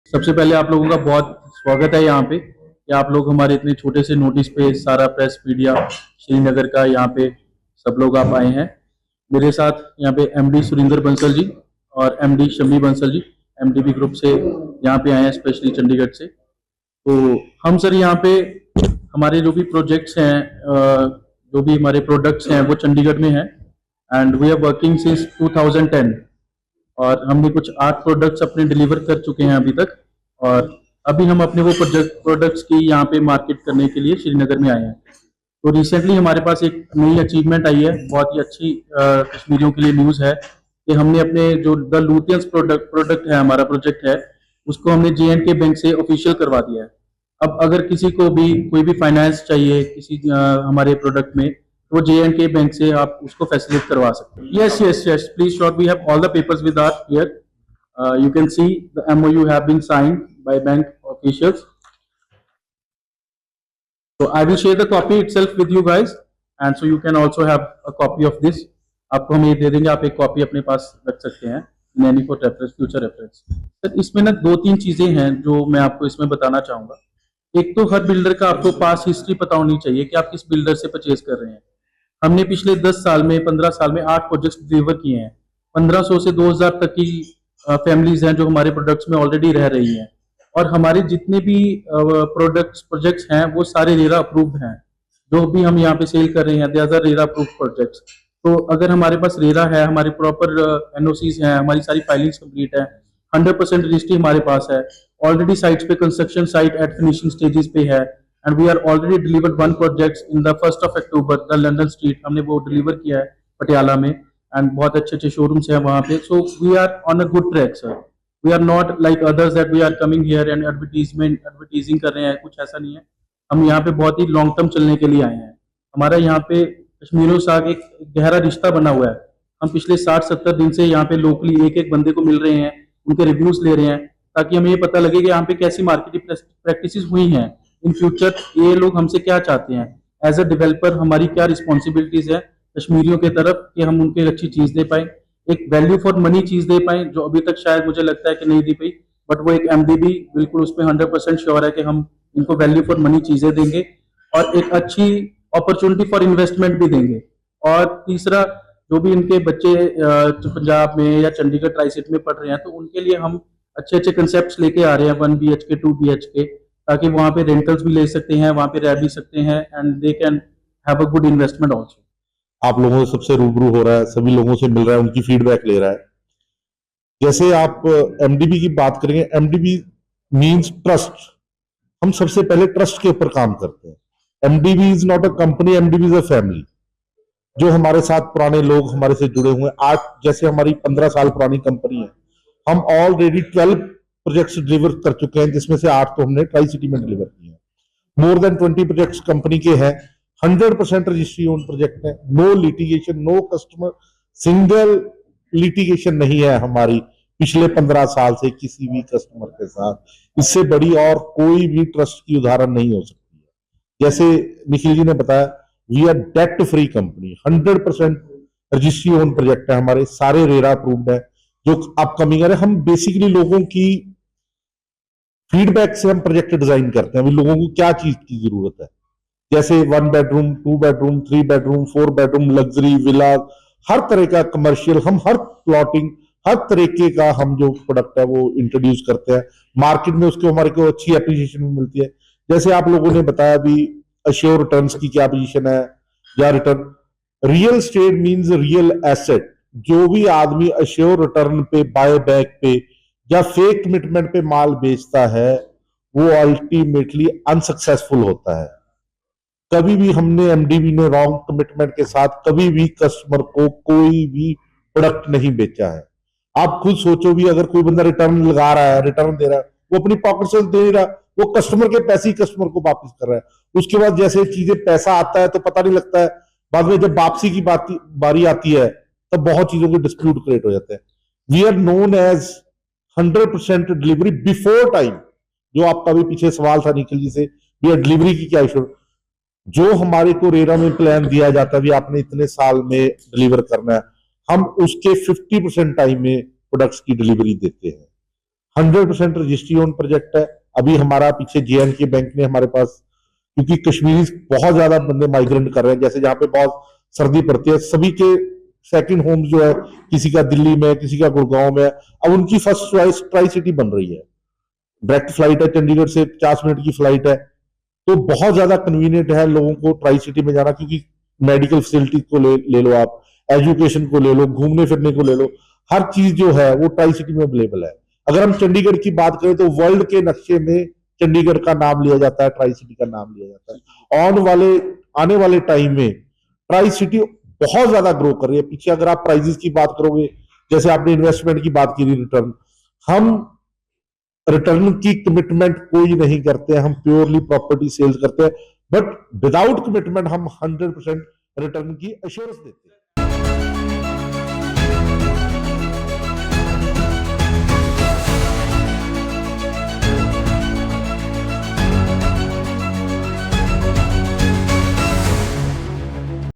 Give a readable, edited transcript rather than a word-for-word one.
सबसे पहले आप लोगों का बहुत स्वागत है यहाँ पे कि आप लोग हमारे इतने छोटे से नोटिस पे सारा प्रेस मीडिया श्रीनगर का यहाँ पे सब लोग आप आए हैं। मेरे साथ यहाँ पे एमडी सुरिंदर बंसल जी और MD Shammi Bansal ji IMDb group से यहाँ पे आए हैं, स्पेशली चंडीगढ़ से। तो हम सर यहाँ पे हमारे जो भी प्रोजेक्ट्स हैं, जो भी हमारे प्रोडक्ट्स हैं वो चंडीगढ़ में हैं and we are working since 2010 और हमने कुछ 8 प्रोडक्ट्स अपने डिलीवर कर चुके हैं अभी तक। और अभी हम अपने वो प्रोडक्ट्स की यहाँ पे मार्केट करने के लिए श्रीनगर में आए हैं। तो रिसेंटली हमारे पास एक नई अचीवमेंट आई है, बहुत ही अच्छी कश्मीरियों के लिए न्यूज़ है कि हमने अपने जो द लूथियंस प्रोडक्ट है, हमारा प्रोजेक्ट है, उसको हमने JNK बैंक से ऑफिशियल करवा दिया है। अब अगर किसी को भी कोई भी फाइनेंस चाहिए किसी हमारे प्रोडक्ट में, तो वो JNK बैंक से आप उसको फैसिलिटेट करवा सकते हैं। Yes yes yes, please sure, we have all the papers with us here. You can see the MOU have been signed by bank officials. So I will share the copy itself with you guys, and so you can also have a copy of this. आपको हम ये दे देंगे, आप एक copy अपने पास रख सकते हैं in any for reference, future reference. Sir इसमें ना 2-3 चीजें हैं जो मैं आपको इसमें बताना चाहूंगा। एक तो हर बिल्डर का आपको पास हिस्ट्री पता होनी चाहिए कि आप किस बिल्डर से परचेज कर रहे हैं। हमने पिछले 10 साल में 15 साल में 8 प्रोजेक्ट्स डिलीवर किए हैं। 1500 से 2000 तक की फैमिलीज हैं जो हमारे प्रोडक्ट्स में ऑलरेडी रह रही हैं, और हमारे जितने भी प्रोजेक्ट्स हैं वो सारे रेरा अप्रूव्ड हैं। जो भी हम यहाँ पे सेल कर रहे हैं they are RERA approved projects. तो अगर हमारे पास रेरा है, हमारे प्रॉपर NOCs हैं, हमारी सारी फाइलिंग्स कंप्लीट है, 100% रजिस्ट्री हमारे पास है, ऑलरेडी साइट्स पे construction site at finishing stages पे है, and we are already delivered 1 project in the 1st of October, the London street, हमने वो डिलीवर किया है पटियाला में, एंड बहुत अच्छे अच्छे शोरूम्स हैं वहाँ पे। So we are on a good track sir. We are not like others that we are coming here and advertising कर रहे हैं, कुछ ऐसा नहीं है। हम यहाँ पे बहुत ही लॉन्ग टर्म चलने के लिए आए हैं। हमारा यहाँ पे कश्मीरियों के साथ एक गहरा रिश्ता बना हुआ है। हम पिछले 60-70 दिन से यहाँ पे लोकली एक एक बंदे को मिल रहे हैं, उनके रिव्यूज ले रहे हैं, ताकि हमें ये पता लगे कि यहाँ पे कैसी मार्केटिंग प्रैक्टिसेस हुई हैं, इन फ्यूचर ये लोग हमसे क्या चाहते हैं, एज अ डेवलपर हमारी क्या रिस्पॉन्सिबिलिटीज है कश्मीरियों के तरफ कि हम उनके अच्छी चीज दे पाए, एक वैल्यू फॉर मनी चीज दे पाए, जो अभी तक शायद मुझे लगता है कि नहीं दी पाई। बट वो एक MDB बिल्कुल उसमें 100% श्योर है कि हम इनको वैल्यू फॉर मनी चीजें देंगे और एक अच्छी अपॉर्चुनिटी फॉर इन्वेस्टमेंट भी देंगे। और तीसरा, जो भी इनके बच्चे पंजाब में या चंडीगढ़ ट्राई सिटी में पढ़ रहे हैं, तो उनके लिए हम अच्छे अच्छे कंसेप्ट लेके आ रहे हैं, 1 BHK 2 BHK, ताकि वहाँ पे रेंटल्स भी ले सकते हैं, वहाँ पे रह भी सकते हैं, and they can have a good investment also. आप लोगों से सबसे रूबरू हो रहा है, सभी लोगों से मिल रहा है, उनकी फीडबैक ले रहा है। जैसे आप MDB की बात करेंगे, MDB मींस ट्रस्ट। हम सबसे पहले ट्रस्ट के ऊपर काम करते हैं। MDB is not a company, MDB is a family. जो हमारे साथ पुराने लोग हमारे से जुड़े हुए हैं, आज जैसे हमारी 15 साल पुरानी कंपनी है, हम ऑलरेडी 12 प्रोजेक्ट्स डिलीवर कर चुके हैं, जिसमें से 8 तो हमने ट्राई सिटी में डिलीवर किए हैं। मोर देन 20 प्रोजेक्ट्स कंपनी के हैं, 100% रजिस्ट्री ओन प्रोजेक्ट है, no litigation, no customer, single litigation नहीं है हमारी पिछले 15 साल से किसी भी कस्टमर के साथ। इससे बड़ी और कोई भी ट्रस्ट की उदाहरण नहीं हो सकती है। जैसे निखिल जी ने बताया, we are debt free company, 100% registry own project है हमारे, सारे रेरा अप्रूव्ड है। जो अपकमिंग है, हम बेसिकली लोगों की फीडबैक से हम प्रोजेक्ट डिजाइन करते हैं, लोगों को क्या चीज की जरूरत है। जैसे 1 bedroom, 2 bedroom, 3 bedroom, 4 bedroom, luxury villa, हर तरह का कमर्शियल, हम हर प्लॉटिंग, हर तरीके का हम जो प्रोडक्ट है वो इंट्रोड्यूस करते हैं मार्केट में। उसको हमारे को अच्छी एप्रिसिएशन मिलती है। जैसे आप लोगों ने बताया भी अश्योर रिटर्न्स की क्या पोजीशन है, या return, real estate means real asset. जो भी आदमी अश्योर रिटर्न पे, बाय बैक पे या फेक कमिटमेंट पे माल बेचता है, वो अल्टीमेटली अनसक्सेसफुल होता है। कभी भी हमने MDB ने रॉन्ग कमिटमेंट के साथ कभी भी कस्टमर को कोई भी प्रोडक्ट नहीं बेचा है। आप खुद सोचो भी, अगर कोई बंदा रिटर्न लगा रहा है, रिटर्न दे रहा है, वो अपनी पॉकेट से दे रहा, वो कस्टमर के पैसे ही कस्टमर को वापस कर रहा है। उसके बाद जैसे चीजें पैसा आता है तो पता नहीं लगता है, बाद में जब वापसी की बारी आती है तब बहुत चीजों के डिस्प्यूट क्रिएट हो जाते हैं। We are known as 100% delivery before time. जो आपका भी पीछे सवाल था निखिल जी से, वी आर डिलीवरी की क्या इशू, जो हमारे को रेरा में प्लान दिया जाता है, आपने इतने साल में डिलीवर करना है, हम उसके 50% टाइम में प्रोडक्ट्स की डिलीवरी देते हैं। 100% रजिस्ट्री ऑन प्रोजेक्ट है। अभी हमारा पीछे JNK बैंक ने हमारे पास, क्योंकि कश्मीरी बहुत ज्यादा बंदे माइग्रेंट कर रहे हैं, जैसे जहां पे बहुत सर्दी पड़ती है, सभी के सेकंड होम जो है, किसी का दिल्ली में, किसी का गुड़गांव में, अब उनकी फर्स्ट चॉइस ट्राई सिटी बन रही है। डायरेक्ट फ्लाइट है, चंडीगढ़ से 50 मिनट की फ्लाइट है, तो बहुत ज्यादा कन्वीनियंट है लोगों को ट्राई सिटी में जाना, क्योंकि मेडिकल फैसिलिटी को ले लो आप, एजुकेशन को ले लो, घूमने फिरने को ले लो, हर चीज जो है वो ट्राई सिटी में अवेलेबल है। अगर हम चंडीगढ़ की बात करें तो वर्ल्ड के नक्शे में चंडीगढ़ का नाम लिया जाता है, ट्राई सिटी का नाम लिया जाता है। आने वाले टाइम में ट्राई सिटी बहुत ज्यादा ग्रो कर रही है। पीछे अगर आप प्राइजेस की बात करोगे, जैसे आपने इन्वेस्टमेंट की बात की थी, रिटर्न, हम रिटर्न की कमिटमेंट कोई नहीं करते, हम प्योरली प्रॉपर्टी सेल्स करते हैं, बट विदाउट कमिटमेंट हम 100% रिटर्न की एश्योरेंस देते हैं।